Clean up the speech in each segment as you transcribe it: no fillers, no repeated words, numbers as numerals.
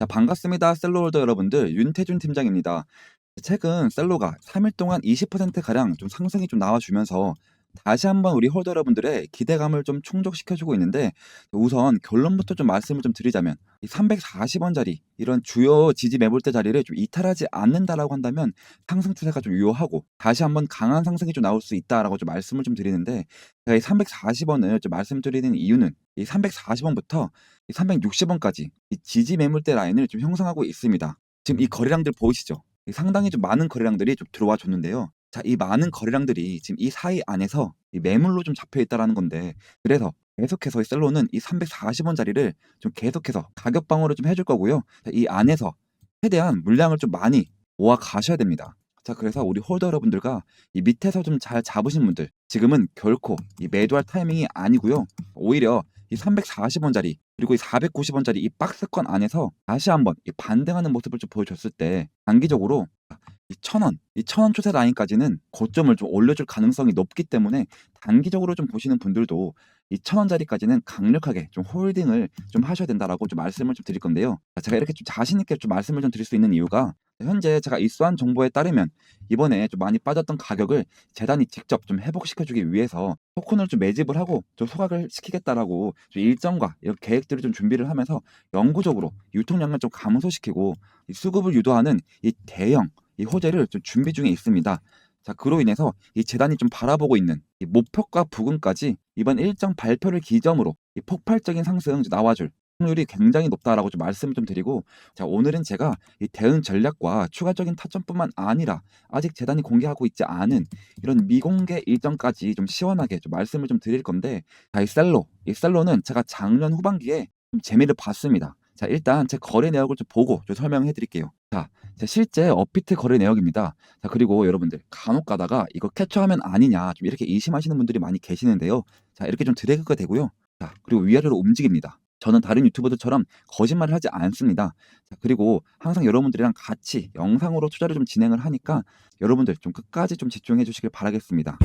자, 반갑습니다. 셀러홀더 여러분들, 윤태준 팀장입니다. 최근 셀러가 3일 동안 20%가량 좀 상승이 좀 나와주면서 다시 한번 우리 홀더 여러분들의 기대감을 좀 충족시켜주고 있는데, 우선 결론부터 좀 말씀을 좀 드리자면 이 340원짜리 이런 주요 지지 매물대 자리를 좀 이탈하지 않는다라고 한다면 상승 추세가 좀 유효하고 다시 한번 강한 상승이 좀 나올 수 있다라고 좀 말씀을 좀 드리는데, 제가 이 340원을 좀 말씀드리는 이유는 이 340원부터 이 360원까지 이 지지 매물대 라인을 좀 형성하고 있습니다. 지금 이 거래량들 보이시죠? 이 상당히 좀 많은 거래량들이 좀 들어와 줬는데요. 자, 이 많은 거래량들이 지금 이 사이 안에서 이 매물로 좀 잡혀 있다라는 건데, 그래서 계속해서 이 셀러는 이 340원 자리를 좀 계속해서 가격 방어를 좀 해줄 거고요. 자, 이 안에서 최대한 물량을 좀 많이 모아 가셔야 됩니다. 자, 그래서 우리 홀더 여러분들과 이 밑에서 좀 잘 잡으신 분들, 지금은 결코 이 매도할 타이밍이 아니고요. 오히려 이 340원짜리 그리고 이 490원짜리 이 박스권 안에서 다시 한번 이 반등하는 모습을 좀 보여줬을 때 단기적으로 이 1,000원, 이 1,000원 추세 라인까지는 고점을 좀 올려줄 가능성이 높기 때문에 단기적으로 좀 보시는 분들도 이 1,000원짜리까지는 강력하게 좀 홀딩을 좀 하셔야 된다라고 좀 말씀을 좀 드릴 건데요. 제가 이렇게 좀 자신 있게 좀 말씀을 좀 드릴 수 있는 이유가 현재 제가 입수한 정보에 따르면 이번에 좀 많이 빠졌던 가격을 재단이 직접 좀 회복시켜주기 위해서 토큰을 좀 매집을 하고 좀 소각을 시키겠다라고 좀 일정과 이런 계획들을 좀 준비를 하면서 영구적으로 유통량을 좀 감소시키고 이 수급을 유도하는 이 대형 이 호재를 좀 준비 중에 있습니다. 자, 그로 인해서 이 재단이 좀 바라보고 있는 이 목표가 부근까지 이번 일정 발표를 기점으로 이 폭발적인 상승 나와줄 확률이 굉장히 높다라고 좀 말씀을 좀 드리고, 자, 오늘은 제가 이 대응 전략과 추가적인 타점뿐만 아니라 아직 재단이 공개하고 있지 않은 이런 미공개 일정까지 좀 시원하게 좀 말씀을 좀 드릴 건데, 자, 이 셀로는 제가 작년 후반기에 좀 재미를 봤습니다. 자, 일단 제 거래 내역을 좀 보고 좀 설명해 드릴게요. 자, 제 실제 업비트 거래 내역입니다. 자, 그리고 여러분들 간혹 가다가 이거 캡처하면 아니냐 좀 이렇게 의심하시는 분들이 많이 계시는데요. 자, 이렇게 좀 드래그가 되고요. 자, 그리고 위아래로 움직입니다. 저는 다른 유튜버들처럼 거짓말을 하지 않습니다. 자, 그리고 항상 여러분들이랑 같이 영상으로 투자를 좀 진행을 하니까 여러분들 좀 끝까지 좀 집중해 주시길 바라겠습니다.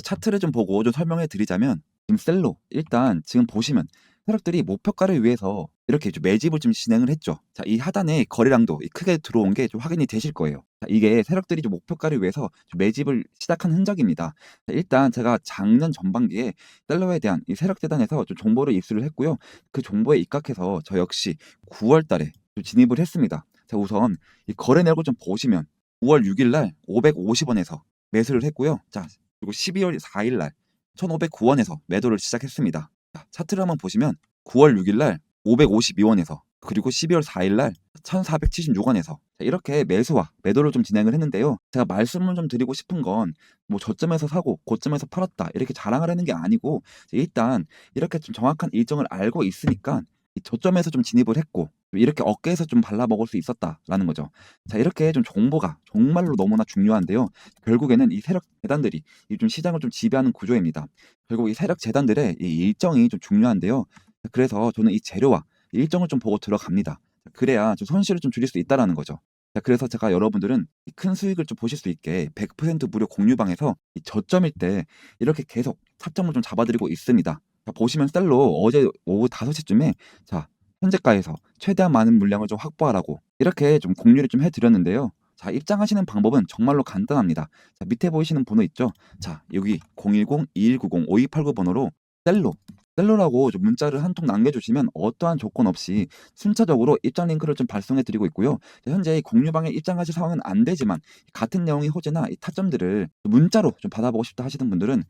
차트를 좀 보고 좀 설명해 드리자면, 지금 셀로 일단 지금 보시면 세력들이 목표가를 위해서 이렇게 좀 매집을 좀 진행을 했죠. 자, 이 하단에 거래량도 크게 들어온 게 좀 확인이 되실 거예요. 자, 이게 세력들이 좀 목표가를 위해서 좀 매집을 시작한 흔적입니다. 자, 일단 제가 작년 전반기에 셀러에 대한 이 세력 재단에서 좀 정보를 입수를 했고요. 그 정보에 입각해서 저 역시 9월 달에 좀 진입을 했습니다. 자, 우선 이 거래 내역을 좀 보시면 9월 6일 날 550원에서 매수를 했고요. 자, 그리고 12월 4일 날 1,509원에서 매도를 시작했습니다. 자, 차트를 한번 보시면 9월 6일 날 552원에서 그리고 12월 4일 날 1,476원에서 이렇게 매수와 매도를 좀 진행을 했는데요. 제가 말씀을 좀 드리고 싶은 건 뭐 저점에서 사고 고점에서 팔았다 이렇게 자랑하려는 게 아니고, 일단 이렇게 좀 정확한 일정을 알고 있으니까 이 저점에서 좀 진입을 했고 이렇게 어깨에서 좀 발라먹을 수 있었다라는 거죠. 자, 이렇게 좀 정보가 정말로 너무나 중요한데요. 결국에는 이 세력 재단들이 이 좀 시장을 좀 지배하는 구조입니다. 결국 이 세력 재단들의 이 일정이 좀 중요한데요. 그래서 저는 이 재료와 일정을 좀 보고 들어갑니다. 그래야 좀 손실을 좀 줄일 수 있다라는 거죠. 자, 그래서 제가 여러분들은 이 큰 수익을 좀 보실 수 있게 100% 무료 공유방에서 이 저점일 때 이렇게 계속 타점을 좀 잡아드리고 있습니다. 자, 보시면 셀로 어제 오후 5시쯤에 자, 현재가에서 최대한 많은 물량을 좀 확보하라고 이렇게 좀 공유를 좀 해드렸는데요. 자, 입장하시는 방법은 정말로 간단합니다. 자, 밑에 보이시는 번호 있죠? 자, 여기 010-2190-5289 번호로 셀로 셀로라고 좀 문자를 한 통 남겨주시면 어떠한 조건 없이 순차적으로 입장 링크를 좀 발송해 드리고 있고요. 자, 현재 이 공유방에 입장하실 상황은 안 되지만 같은 내용의 호재나 이 타점들을 문자로 좀 받아보고 싶다 하시는 분들은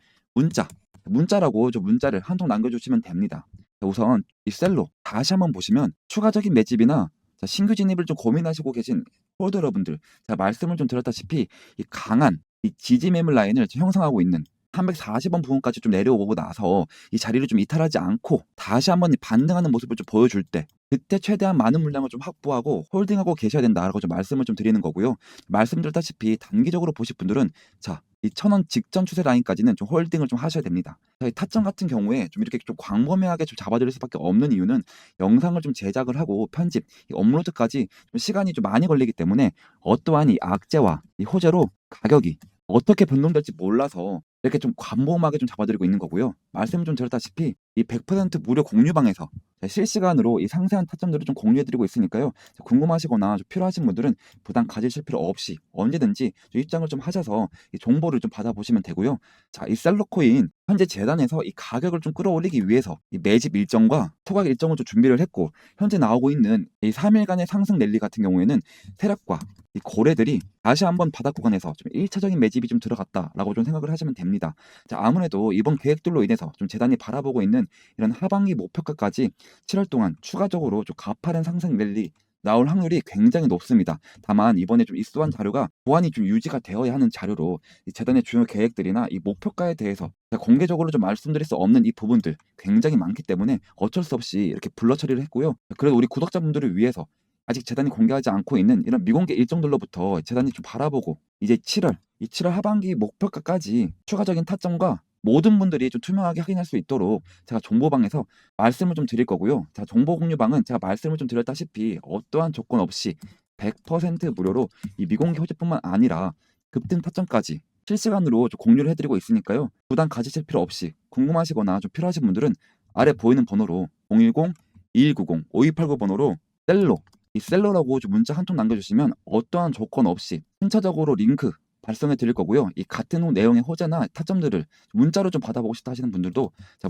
문자라고 좀 문자를 한 통 남겨주시면 됩니다. 자, 우선 이 셀로 다시 한번 보시면 추가적인 매집이나 자, 신규 진입을 좀 고민하시고 계신 홀더 여러분들, 제가 말씀을 좀 드렸다시피 이 강한 이 지지 매물 라인을 지금 형성하고 있는 340원 부분까지 좀 내려오고 나서 이 자리를 좀 이탈하지 않고 다시 한번 이 반등하는 모습을 좀 보여줄 때 그때 최대한 많은 물량을 좀 확보하고 홀딩하고 계셔야 된다라고 좀 말씀을 좀 드리는 거고요. 말씀드렸다시피 단기적으로 보실 분들은 자, 이 1,000원 직전 추세 라인까지는 좀 홀딩을 좀 하셔야 됩니다. 자, 이 타점 같은 경우에 좀 이렇게 좀 광범위하게 좀 잡아드릴 수밖에 없는 이유는 영상을 좀 제작을 하고 편집, 이 업로드까지 좀 시간이 좀 많이 걸리기 때문에 어떠한 이 악재와 이 호재로 가격이 어떻게 변동될지 몰라서 이렇게 좀 광범하게 좀 잡아드리고 있는 거고요. 말씀 좀 드렸다시피 이 100% 무료 공유방에서 실시간으로 이 상세한 타점들을 좀 공유해드리고 있으니까요. 궁금하시거나 좀 필요하신 분들은 부담 가지실 필요 없이 언제든지 좀 입장을 좀 하셔서 이 정보를 좀 받아보시면 되고요. 자, 이 셀러코인 현재 재단에서 이 가격을 좀 끌어올리기 위해서 이 매집 일정과 소각 일정을 좀 준비를 했고, 현재 나오고 있는 이 3일간의 상승 랠리 같은 경우에는 세력과 이 거래들이 다시 한번 바닥 구간에서 좀 1차적인 매집이 좀 들어갔다라고 좀 생각을 하시면 됩니다. 자, 아무래도 이번 계획들로 인해서 좀 재단이 바라보고 있는 이런 하반기 목표가까지 7월 동안 추가적으로 좀 가파른 상승 랠리 나올 확률이 굉장히 높습니다. 다만 이번에 좀 입수한 자료가 보안이 좀 유지가 되어야 하는 자료로 이 재단의 주요 계획들이나 이 목표가에 대해서 공개적으로 좀 말씀드릴 수 없는 이 부분들 굉장히 많기 때문에 어쩔 수 없이 이렇게 블러 처리를 했고요. 그래도 우리 구독자분들을 위해서 아직 재단이 공개하지 않고 있는 이런 미공개 일정들로부터 재단이 좀 바라보고 이제 7월, 이 7월 하반기 목표가까지 추가적인 타점과 모든 분들이 좀 투명하게 확인할 수 있도록 제가 정보방에서 말씀을 좀 드릴 거고요. 자, 정보 공유방은 제가 말씀을 좀 드렸다시피 어떠한 조건 없이 100% 무료로 이 미공개 호재뿐만 아니라 급등 타점까지 실시간으로 좀 공유를 해드리고 있으니까요. 부담 가지실 필요 없이 궁금하시거나 좀 필요하신 분들은 아래 보이는 번호로 010-2190-5289 번호로 셀로 이 셀러라고 좀 문자 한 통 남겨주시면 어떠한 조건 없이 순차적으로 링크 발송해 드릴 거고요. 이 같은 내용의 호재나 타점들을 문자로 좀 받아보고 싶다 하시는 분들도 자,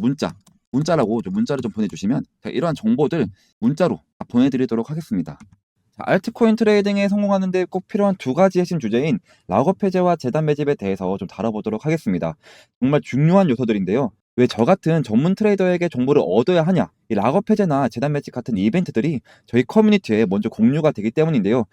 문자라고 좀 문자를 좀 보내주시면 제가 이러한 정보들 문자로 다 보내드리도록 하겠습니다. 자, 알트코인 트레이딩에 성공하는 데 꼭 필요한 두 가지 핵심 주제인 락업 해제와 재단 매집에 대해서 좀 다뤄보도록 하겠습니다. 정말 중요한 요소들인데요. 왜 저 같은 전문 트레이더에게 정보를 얻어야 하냐? 이 락업 해제나 재단 매집 같은 이벤트들이 저희 커뮤니티에 먼저 공유가 되기 때문인데요.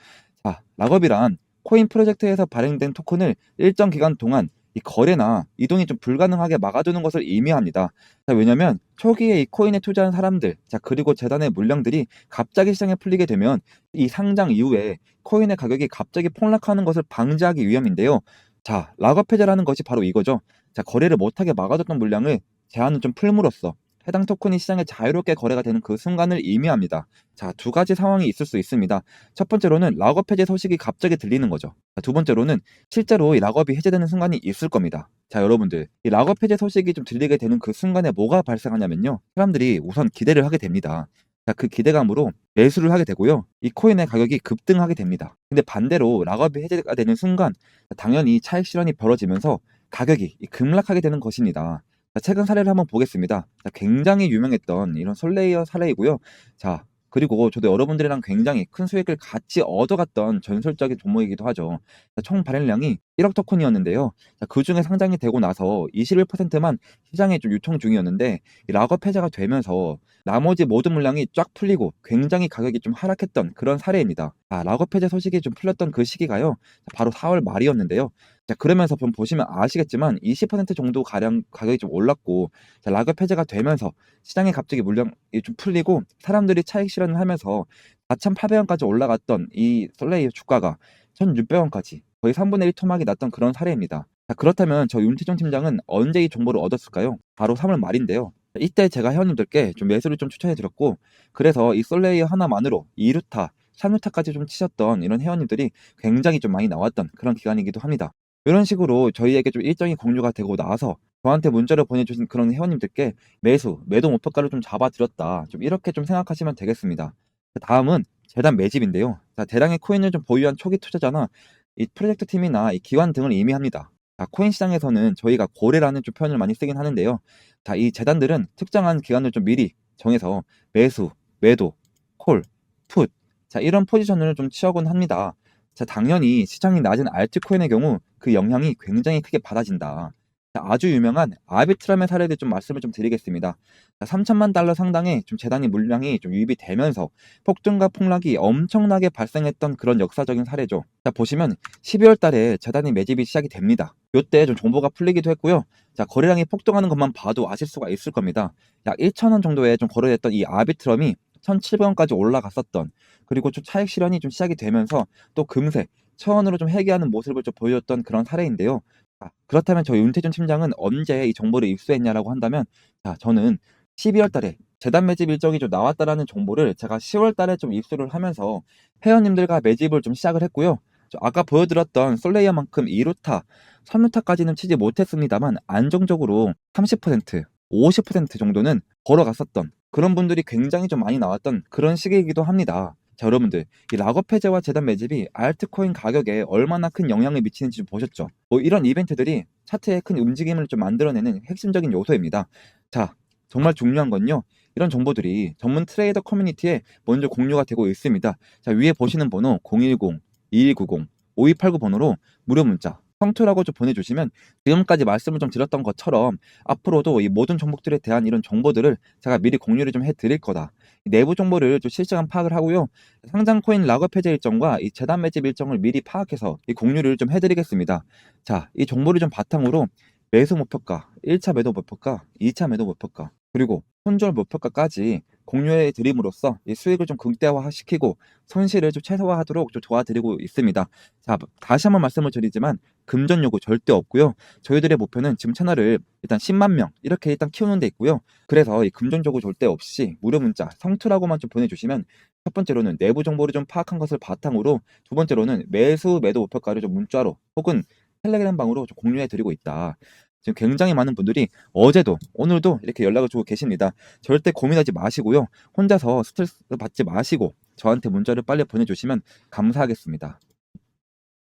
자, 락업이란 코인 프로젝트에서 발행된 토큰을 일정 기간 동안 이 거래나 이동이 좀 불가능하게 막아두는 것을 의미합니다. 자, 왜냐면 초기에 이 코인에 투자한 사람들, 자, 그리고 재단의 물량들이 갑자기 시장에 풀리게 되면 이 상장 이후에 코인의 가격이 갑자기 폭락하는 것을 방지하기 위함인데요. 자, 락업 해제라는 것이 바로 이거죠. 자, 거래를 못하게 막아뒀던 물량을 제한을 좀 풀므로써 해당 토큰이 시장에 자유롭게 거래가 되는 그 순간을 의미합니다. 자, 두 가지 상황이 있을 수 있습니다. 첫 번째로는 락업 해제 소식이 갑자기 들리는 거죠. 자, 두 번째로는 실제로 이 락업이 해제되는 순간이 있을 겁니다. 자, 여러분들, 이 락업 해제 소식이 좀 들리게 되는 그 순간에 뭐가 발생하냐면요. 사람들이 우선 기대를 하게 됩니다. 자, 그 기대감으로 매수를 하게 되고요. 이 코인의 가격이 급등하게 됩니다. 근데 반대로 락업이 해제가 되는 순간 당연히 차익 실현이 벌어지면서 가격이 급락하게 되는 것입니다. 자, 최근 사례를 한번 보겠습니다. 자, 굉장히 유명했던 이런 솔레이어 사례이고요. 자, 그리고 저도 여러분들이랑 굉장히 큰 수익을 같이 얻어갔던 전설적인 종목이기도 하죠. 자, 총 발행량이 1억 토큰이었는데요. 자, 그중에 상장이 되고 나서 21%만 시장에 좀 유통 중이었는데 이 락업 해제가 되면서 나머지 모든 물량이 쫙 풀리고 굉장히 가격이 좀 하락했던 그런 사례입니다. 아, 락업 해제 소식이 좀 풀렸던 그 시기가요. 바로 4월 말이었는데요. 자, 그러면서 좀 보시면 아시겠지만 20% 정도 가량 가격이 좀 올랐고, 자, 락업 해제가 되면서 시장에 갑자기 물량이 좀 풀리고 사람들이 차익 실현을 하면서 4,800원까지 올라갔던 이 솔레이어 주가가 1,600원까지 거의 3분의 1 토막이 났던 그런 사례입니다. 자, 그렇다면 저 윤태종 팀장은 언제 이 정보를 얻었을까요? 바로 3월 말인데요. 이때 제가 회원님들께 좀 매수를 좀 추천해 드렸고, 그래서 이 솔레이어 하나만으로 2루타, 3루타까지 좀 치셨던 이런 회원님들이 굉장히 좀 많이 나왔던 그런 기간이기도 합니다. 이런 식으로 저희에게 좀 일정이 공유가 되고 나서 저한테 문자를 보내주신 그런 회원님들께 매도 목표가를 좀 잡아드렸다. 좀 이렇게 좀 생각하시면 되겠습니다. 다음은 재단 매집인데요. 자, 대량의 코인을 좀 보유한 초기 투자자나 이 프로젝트 팀이나 이 기관 등을 의미합니다. 자, 코인 시장에서는 저희가 고래라는 좀 표현을 많이 쓰긴 하는데요. 자, 이 재단들은 특정한 기간을 좀 미리 정해서 매수, 매도, 콜, 풋, 자, 이런 포지션을 좀 취하곤 합니다. 자, 당연히 시장이 낮은 알트코인의 경우 그 영향이 굉장히 크게 받아진다. 자, 아주 유명한 아비트람의 사례를 좀 말씀을 좀 드리겠습니다. 자, 3천만 달러 상당의 좀 재단이 물량이 좀 유입이 되면서 폭등과 폭락이 엄청나게 발생했던 그런 역사적인 사례죠. 자, 보시면 12월 달에 재단이 매집이 시작이 됩니다. 이때 좀 정보가 풀리기도 했고요. 자, 거래량이 폭등하는 것만 봐도 아실 수가 있을 겁니다. 약 1,000원 정도에 좀 거래됐던 이 아비트럼이 1,700원까지 올라갔었던, 그리고 좀 차익 실현이 좀 시작이 되면서 또 금세 1,000원으로 좀 회귀하는 모습을 좀 보여줬던 그런 사례인데요. 아, 그렇다면 저 윤태준 팀장은 언제 이 정보를 입수했냐라고 한다면, 자, 저는 12월 달에 재단 매집 일정이 좀 나왔다라는 정보를 제가 10월 달에 좀 입수를 하면서 회원님들과 매집을 좀 시작을 했고요. 아까 보여드렸던 솔레이어만큼 2루타, 3루타까지는 치지 못했습니다만 안정적으로 30%, 50% 정도는 걸어갔었던 그런 분들이 굉장히 좀 많이 나왔던 그런 시기이기도 합니다. 자, 여러분들, 이 락업 해제와 재단 매집이 알트코인 가격에 얼마나 큰 영향을 미치는지 좀 보셨죠? 이런 이벤트들이 차트에 큰 움직임을 좀 만들어내는 핵심적인 요소입니다. 자, 정말 중요한 건요. 이런 정보들이 전문 트레이더 커뮤니티에 먼저 공유가 되고 있습니다. 자, 위에 보시는 번호 010-2190-5289 번호로 무료 문자 성투라고 좀 보내주시면 지금까지 말씀을 좀 드렸던 것처럼 앞으로도 이 모든 종목들에 대한 이런 정보들을 제가 미리 공유를 좀 해드릴 거다. 내부 정보를 좀 실시간 파악을 하고요. 상장 코인 락업 해제 일정과 이 재단 매집 일정을 미리 파악해서 이 공유를 좀 해드리겠습니다. 자, 이 정보를 좀 바탕으로 매수 목표가, 1차 매도 목표가, 2차 매도 목표가, 그리고 손절 목표가까지 공유해 드림으로써 이 수익을 좀 극대화시키고 손실을 좀 최소화하도록 좀 도와드리고 있습니다. 자, 다시 한번 말씀을 드리지만 금전 요구 절대 없고요. 저희들의 목표는 지금 채널을 일단 10만 명 이렇게 일단 키우는 데 있고요. 그래서 이 금전 요구 절대 없이 무료 문자 성투라고만 좀 보내주시면 첫 번째로는 내부 정보를 좀 파악한 것을 바탕으로 두 번째로는 매수 매도 목표가를 좀 문자로 혹은 텔레그램 방으로 좀 공유해 드리고 있다. 지금 굉장히 많은 분들이 어제도 오늘도 이렇게 연락을 주고 계십니다. 절대 고민하지 마시고요. 혼자서 스트레스 받지 마시고 저한테 문자를 빨리 보내주시면 감사하겠습니다.